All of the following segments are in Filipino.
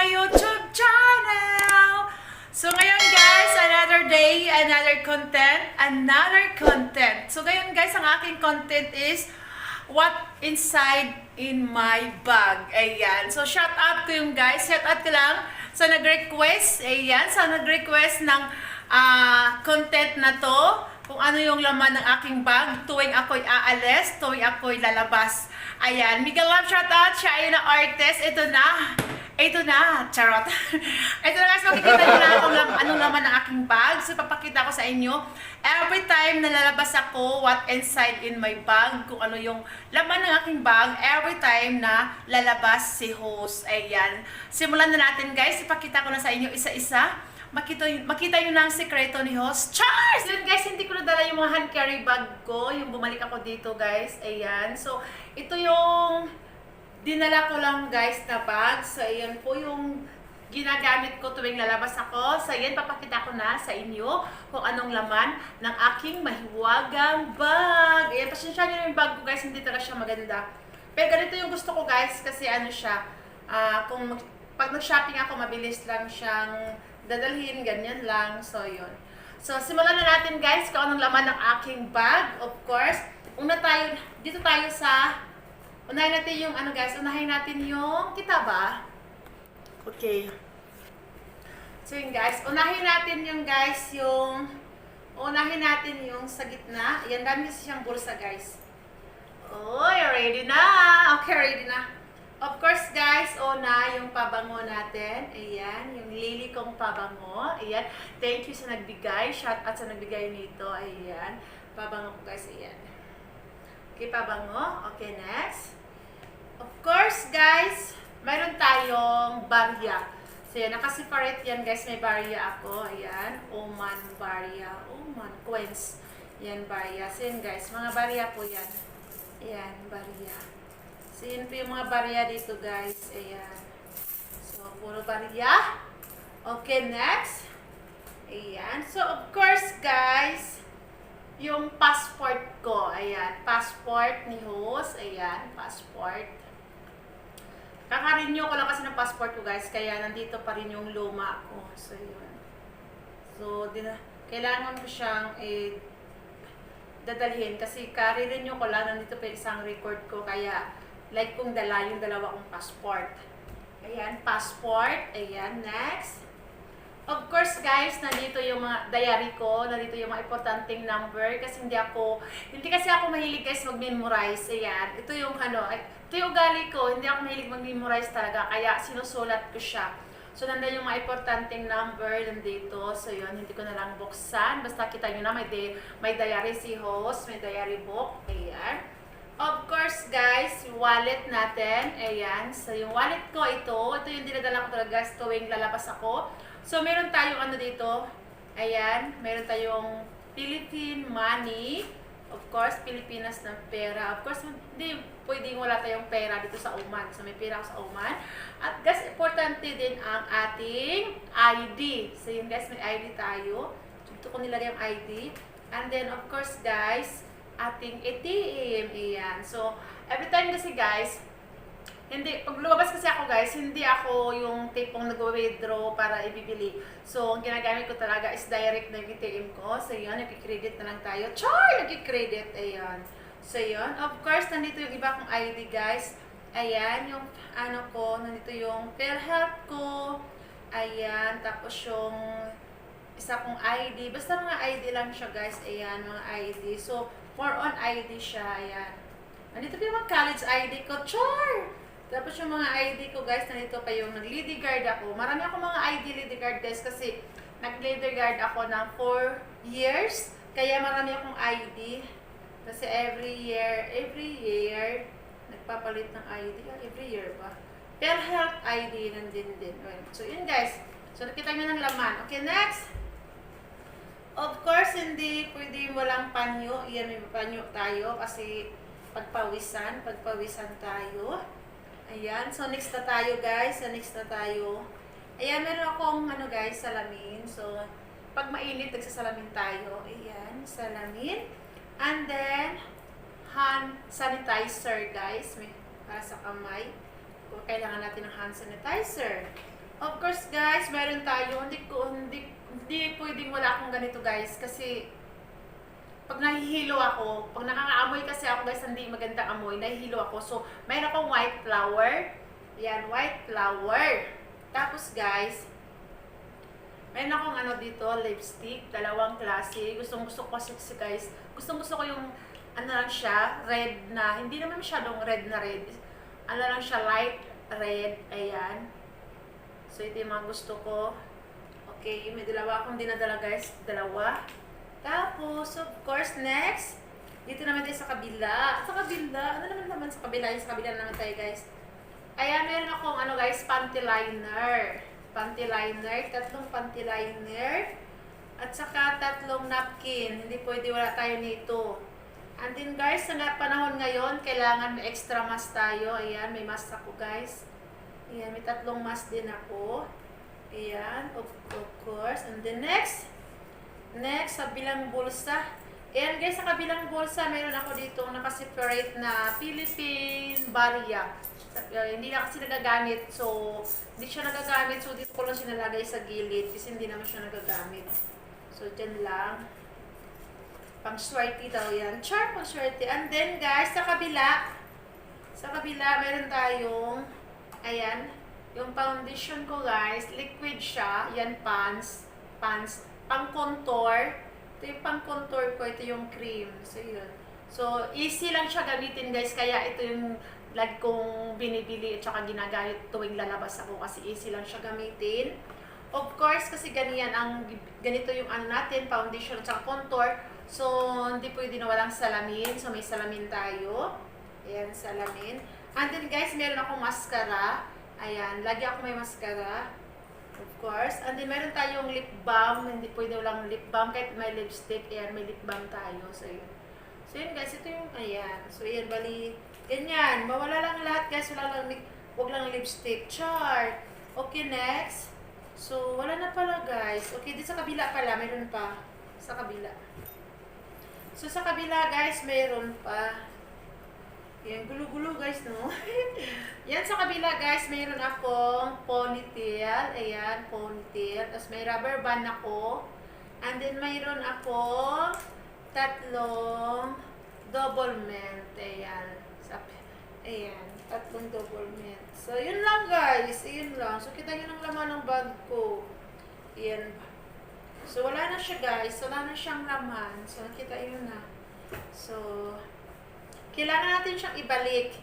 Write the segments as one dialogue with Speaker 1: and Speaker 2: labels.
Speaker 1: my YouTube channel! So ngayon guys, another day, another content. So ngayon guys, ang aking content is what inside in my bag. Ayan. So shout out ko yung guys, shout out ko lang sa nag-request. Ayan, sa nag-request ng content na to. Kung ano yung laman ng aking bag tuwing ako'y aalis, tuwing ako'y lalabas. Ayan, Miguel Love, shout out, siya yung artist. Ito na, charot. Ito na guys, makikita nyo na kung anong laman ng aking bag. So, papakita ko sa inyo. Every time na lalabas ako, what inside in my bag, kung ano yung laman ng aking bag, every time na lalabas si host. Ayan. Simulan na natin guys, ipakita ko na sa inyo isa-isa. Makita yun na ang sekreto ni host. Charles! Yun guys, hindi ko nadala yung mga hand carry bag ko. Yung bumalik ako dito guys. Ayan. So, ito yung dinala ko lang guys na bag. So, ayan po yung ginagamit ko tuwing lalabas ako. So, ayan, papakita ko na sa inyo kung anong laman ng aking mahiwagang bag. Ayan, pasensya nyo yung bag ko guys. Hindi talaga siya maganda. Pero ganito yung gusto ko guys. Kasi ano siya, pag nag-shopping ako, mabilis lang siyang dadalhin, ganyan lang. So, yun. So, simulan na natin guys kung anong laman ng aking bag. Of course, dito tayo sa, unahin natin yung, unahin natin yung kitaba. Okay. So, yun guys, unahin natin yung sa gitna. Ayan, dami kasi siyang bulsa guys. Oh, ready na. Okay, ready na. Of course, guys, yung pabango natin. Ayan, yung lily kong pabango. Ayan, thank you sa nagbigay. Shout out sa nagbigay nito. Ayan, pabango ko guys. Ayan. Okay, pabango. Okay, next. Of course, guys, mayroon tayong barya. So, yan, nakaseparate yan, guys. May barya ako. Ayan, Oman barya. Oman, Queens. Yan, barya. So, yan, guys, mga barya po yan. Ayan, barya. So, yun po yung mga barya dito, guys. Ayan. So, puro barya. Okay, next. Ayan. So, of course, guys, yung passport ko. Ayan. Passport ni host. Ayan. Passport. Kaka-renew ko lang kasi ng passport ko, guys. Kaya, nandito pa rin yung luma ko. So, yun. So, kailangan ko siyang dadalhin. Kasi, ka-renew ko lang. Nandito pa isang record ko. Kaya, like kung yung dalawa kong passport. Ayan, passport. Ayan, next. Of course, guys, nandito yung mga diary ko. Nandito yung mga importanteng number. Kasi hindi kasi ako mahilig guys mag-memorize. Ayan, ito yung ito yung ugali ko. Hindi ako mahilig mag-memorize talaga. Kaya sinusulat ko siya. So, nandun yung mga importanteng number nandito. So, yun, hindi ko na lang buksan. Basta kita nyo na, may diary si host, may diary book. Ayan. Of course, guys, yung wallet natin. Ayan. So, yung wallet ko, ito yung dinadala ko talaga tuwing lalabas ako. So, meron tayong dito. Ayan. Meron tayong Philippine money. Of course, Pilipinas na pera. Of course, hindi pwedeng wala tayong pera dito sa Oman. So, may pera ako sa Oman. At, guys, importante din ang ating ID. So, yun, guys, may ID tayo. Dito ko nilagay ang ID. And then, of course, guys, ating ATM. Ayan. So, every time kasi guys, pag lumabas kasi ako guys, hindi ako yung tipong nag-withdraw para ibibili. So, ang ginagamit ko talaga is direct na yung ATM ko. So, yun, nag-credit na lang tayo. Char! Nag-credit. Ayan. So, yun. Of course, nandito yung iba kong ID guys. Ayan, yung nandito yung PhilHealth ko. Ayan, tapos yung isa kong ID. Basta mga ID lang siya guys. Ayan, mga ID. So, more on ID siya. Ayan. Nandito pa yung mga college ID ko. Char! Tapos yung mga ID ko guys, nandito pa yung nag-lady guard ako. Marami ako mga ID lady guard guys kasi nag-lady guard ako ng 4 years. Kaya marami akong ID. Kasi every year, nagpapalit ng ID. Every year ba? PhilHealth ID nandun din. So yun guys. So nakita nyo ng laman. Okay, next. Of course, hindi pwedeng walang panyo. Iyan, may panyo tayo kasi pagpawisan tayo. Ayan, so next na tayo guys. Ayan, meron akong guys, salamin. So, pag mainit, nagsasalamin tayo. Ayan, salamin. And then, hand sanitizer guys. Para sa kamay. Kailangan natin ng hand sanitizer. Of course, guys, meron tayo. Hindi pwedeng wala akong ganito, guys. Kasi, pag nahihilo ako, pag nakakaamoy kasi ako, guys, hindi magandang amoy, nahihilo ako. So, mayroon akong white flower. Yan, white flower. Tapos, guys, mayroon akong ano dito, lipstick, dalawang klase. Gustong-gusto ko kasi, guys. Gustong-gusto ko yung, ano lang siya, red na, hindi naman masyadong red na red. Ano lang siya, light red. Ayan. So, ito yung mga gusto ko. Okay, may dalawa akong dinadala, guys. Dalawa. Tapos, of course, next, dito naman tayo sa kabila. Sa kabila, ano naman sa kabila? Sa kabila naman tayo, guys. Ayan, meron akong, ano guys, panty liner. Panty liner, tatlong panty liner. At saka tatlong napkin. Hindi pwede wala tayo nito. And then, guys, sa panahon ngayon, kailangan may extra mask tayo. Ayan, may mask ako, guys. Ayan, may tatlong mask din ako. Ayan, of course. And then next, sa bilang bulsa. Ayan guys, sa kabilang bulsa, meron ako dito nakaseparate na Philippine Barya. Hindi na kasi nagagamit. So, hindi siya nagagamit. So, dito ko lang siya nalagay sa gilid kasi hindi naman siya nagagamit. So, dyan lang. Pang swerte daw yan. Char, pang swerte. And then guys, sa kabila, meron tayong, ayan, yung foundation ko guys, liquid siya. Yan, pants, pang contour. Ito yung pang contour ko, ito yung cream. So, yun. So, easy lang siya gamitin guys, kaya ito yung lagi kong binibili at saka ginagamit tuwing lalabas ako kasi easy lang siya gamitin. Of course, kasi ganito yung ano natin, foundation at saka contour. So, hindi pwede na walang salamin. So, may salamin tayo. Ayan, salamin. And then guys, meron akong mascara. Ayan, lagi ako may mascara. Of course. And then meron tayong lip balm. Hindi pwede walang lip balm kahit may lipstick. Ayan, may lip balm tayo. So, yun. So, yun guys, ito yung, ayan. So, ayan, bali, ganyan. Mawala lang lahat guys. Wag lang lipstick. Char. Okay, next. So, wala na pala guys. Okay, dito sa kabila pala. Meron pa. Sa kabila. So, sa kabila guys, meron pa. Yan, gulo-gulo guys, no? Yan, sa kabila guys, mayroon akong ponytail. Ayan, ponytail. Tapos may rubber band ako. And then, mayroon akong tatlong double mint. Ayan. Ayan, tatlong double mint. So, yun lang guys. Yun lang. So, kita nyo ng laman ng bag ko. Ayan. So, wala na siya guys. Wala na siyang laman. So, nakita yun na. So, kailangan natin siyang ibalik.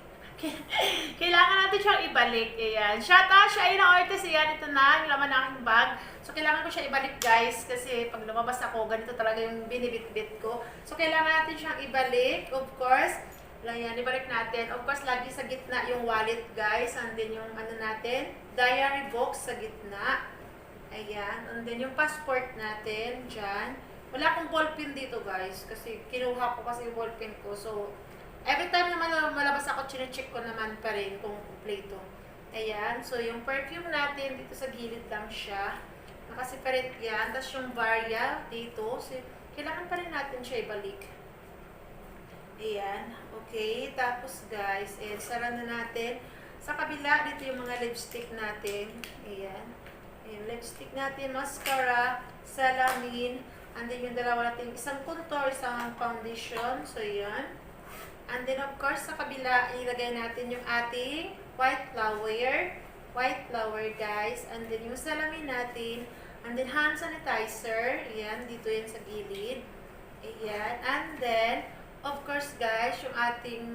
Speaker 1: Ayan. Siya ay na-artist. Ayan, ito na. Yung laman ng aking bag. So, kailangan ko siya ibalik guys. Kasi pag lumabas ako, ganito talaga yung binibit-bit ko. So, kailangan natin siyang ibalik. Of course. Ayan, ibalik natin. Of course, lagi sa gitna yung wallet guys. And then yung ano natin, diary box sa gitna. Ayan. And then yung passport natin, dyan. Wala akong ballpen dito guys. Kasi kinuha ko kasi yung ballpen ko. So, every time naman malabas ako, chinecheck ko naman pa rin kung kompleto. Ayan. So, yung perfume natin, dito sa gilid lang siya. Nakaseparate yan. Tapos yung barya dito. So, kailangan pa rin natin siya ibalik. Ayan. Okay. Tapos guys, sara na natin. Sa kabila, dito yung mga lipstick natin. Ayan. Ayan, lipstick natin, mascara, salamin, and then yung dalawa natin, isang contour, isang foundation. So, yan. And then, of course, sa kabila, ilagay natin yung ating white flower. White flower, guys. And then, yung salamin natin. And then, hand sanitizer. Ayan, dito yan sa gilid. Ayan. And then, of course, guys, yung ating,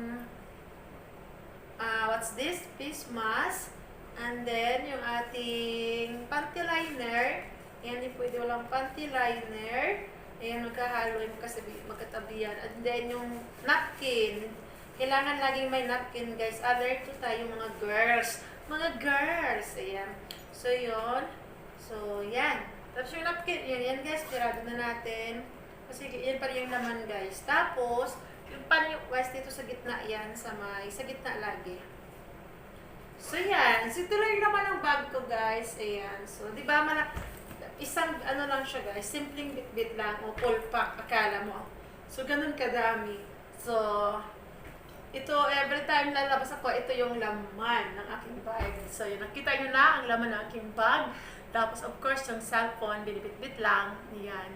Speaker 1: what's this? Face mask. And then, yung ating panty liner. Ayan, hindi pwede walang panty liner. Ayan, magkahalo, magkatabihan. And then, yung napkin. Kailangan laging may napkin, guys. Alert to tayo, mga girls. Mga girls. Ayan. So, yun. So, yan. Tapos yung napkin, yan guys. Tirado na natin. Kasi, yan pa rin yung laman, guys. Tapos, yung panyo, guys, dito sa gitna, yan. Sa gitna lagi. So, yan. So, ito lang yung laman ng bag ko, guys. Ayan. So, di ba, isang, ano lang siya, guys. Simpleng bit-bit lang. O full pack, akala mo. So, ganun kadami. So, Ito, every time lalabas ako, ito yung laman ng aking bag. So, yun, nakita nyo na ang laman ng aking bag. Tapos, of course, yung cellphone, binibit-bit lang. Yan.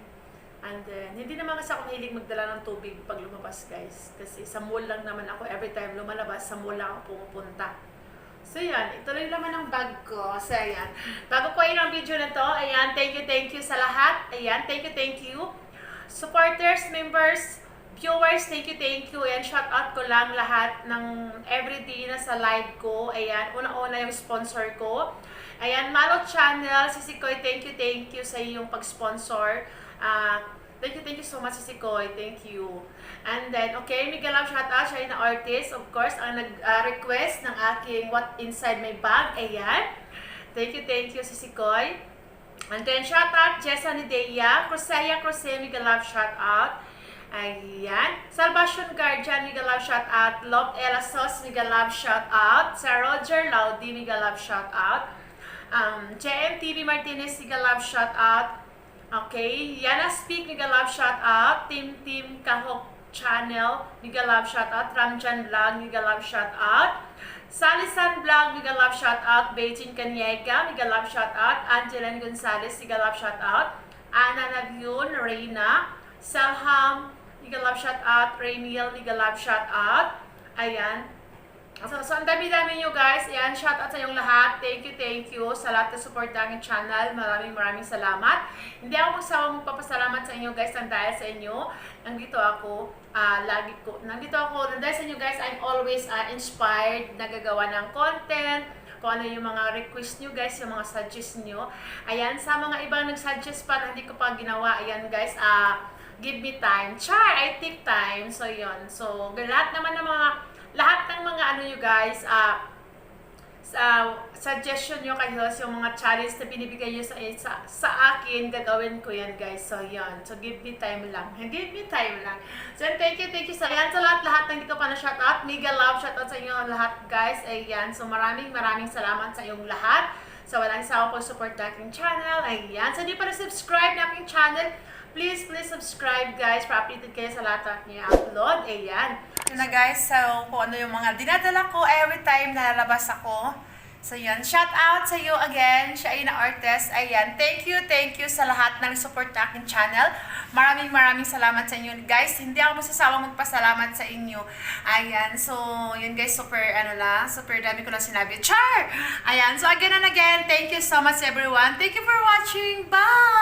Speaker 1: And then, hindi naman kasi ako mahilig magdala ng tubig pag lumabas, guys. Kasi sa mall lang naman ako, every time lumalabas, sa mall lang ako pumupunta. So, yan. Ito lang yung laman ng bag ko. So, ayan. Bago ko ang video na to, ayan, thank you sa lahat. Ayan, thank you. Supporters, members, viewers, thank you. Ayan, shout out ko lang lahat ng everyday na sa live ko. Ayan, una-una yung sponsor ko. Ayan, Malo Channel, Sisi Koy, thank you sa iyong pag-sponsor. Thank you so much, Sisi Koy. Thank you. And then, okay, Miguel Love, shout out. Siya na artist, of course, ang nag-request ng aking What Inside My Bag. Ayan. Thank you, Sisi Koy. And then, shout out, Jessa Nidea, Crusea, Miguel Love, shout out. Ayan. Salvation Guardian, Miguel Love, shout out. Love Ella Sos, Miguel Love, shout out. Sir Roger Laudi, Miguel Love, shout out. JMTV Martinez, Miguel Love, shout out. Okay. Yana Speak, Miguel Love, shout out. Team Kahok Channel, Miguel Love, shout out. Ramjan Vlog, Miguel Love, shout out. Salisan Vlog, Miguel Love, shout out. Beijing Kanyega, Miguel Love, shout out. Angeline Gonzalez, Miguel Love, shout out. Ana Navyun, Reina. Selham, Miguel Love, shout out. Rainiel, Miguel Love, shout out. Ayan. So ang dami-dami nyo, guys. Ayan, shout out sa inyong lahat. Thank you sa lahat na support ng aking channel. Maraming salamat. Hindi ako magsawang magpapasalamat sa inyo, guys, dahil sa inyo. Nandito ako dahil sa inyo, guys. I'm always inspired na gagawa ng content. Kung ano yung mga request nyo, guys, yung mga suggest nyo. Ayan, sa mga ibang nag-suggest pa na hindi ko pa ginawa, ayan, guys, give me time. Char, I take time. So, yun. So, lahat ng mga ano nyo, guys, suggestion nyo kayo, yung mga challenge na binibigay nyo sa akin, gagawin ko yan, guys. So, yan. So, give me time lang. Give me time lang. So, thank you sa lahat na hindi ko pa na-shoutout. Mega love, shoutout sa inyo lahat, guys. Ayan. So, maraming salamat sa inyong lahat. So, walang isaw po support na aking channel. Ayan. So, hindi pa na-subscribe na aking channel, please subscribe, guys, para updated kayo sa lahat na i-upload. Ayan. Yun na, guys. So, kung ano yung mga dinadala ko every time na lalabas ako. So, yun. Shout out sa iyo again. Siya ay na artist. Ayan. Thank you sa lahat na nag-support na aking channel. Maraming salamat sa inyo, guys. Hindi ako masasawang magpasalamat sa inyo. Ayan. So, yun, guys. Super dami ko na sinabi. Char! Ayan. So, again and again, thank you so much, everyone. Thank you for watching. Bye!